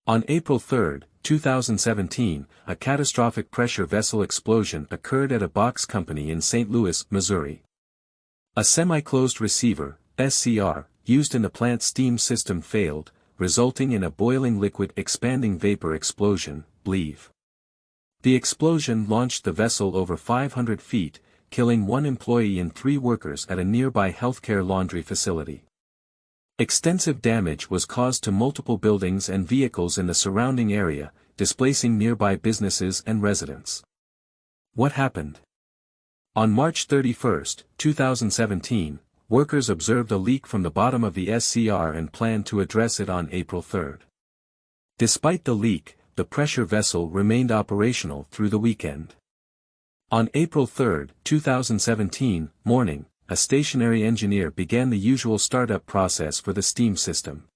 On April 3, 2017, a catastrophic pressure vessel explosion occurred at a box company in St. Louis, Missouri. A semi-closed receiver, SCR, used in the plant's steam system failed, resulting in a boiling liquid expanding vapor explosion, BLEVE. The explosion launched the vessel over 500 feet, killing 1 employee and 3 workers at a nearby healthcare laundry facility. Extensive damage was caused to multiple buildings and vehicles in the surrounding area, displacing nearby businesses and residents. What happened? On March 31, 2017, workers observed a leak from the bottom of the SCR and planned to address it on April 3. Despite the leak, the pressure vessel remained operational through the weekend. On April 3, 2017, morning, a stationary engineer began the usual startup process for the steam system.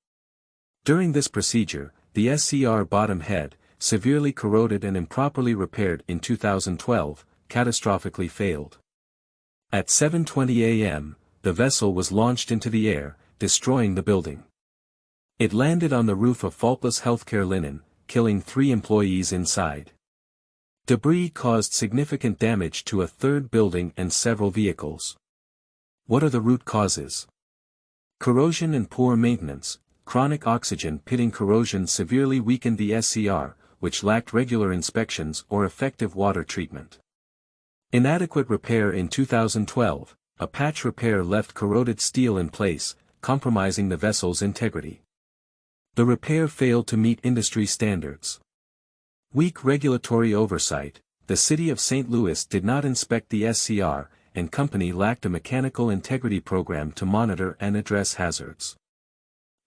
During this procedure, the SCR bottom head, severely corroded and improperly repaired in 2012, catastrophically failed. At 7:20 a.m., the vessel was launched into the air, destroying the building. It landed on the roof of Faultless Healthcare Linen, killing 3 employees inside. Debris caused significant damage to a 3rd building and several vehicles. What are the root causes? Corrosion and poor maintenance. Chronic oxygen pitting corrosion severely weakened the SCR, which lacked regular inspections or effective water treatment. Inadequate repair in 2012, a patch repair left corroded steel in place, compromising the vessel's integrity. The repair failed to meet industry standards. Weak regulatory oversight. The City of St. Louis did not inspect the SCR, and company lacked a mechanical integrity program to monitor and address hazards.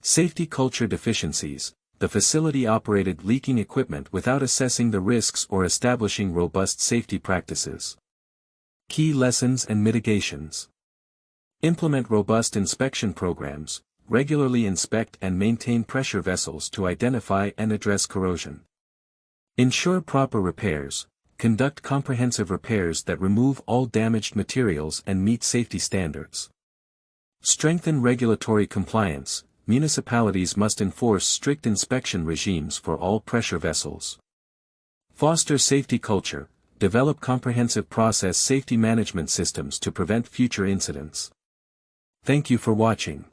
Safety culture deficiencies. The facility operated leaking equipment without assessing the risks or establishing robust safety practices. Key lessons and mitigations. Implement robust inspection programs, regularly inspect and maintain pressure vessels to identify and address corrosion. Ensure proper repairs. Conduct comprehensive repairs that remove all damaged materials and meet safety standards. Strengthen regulatory compliance. Municipalities must enforce strict inspection regimes for all pressure vessels. Foster safety culture. Develop comprehensive process safety management systems to prevent future incidents. Thank you for watching.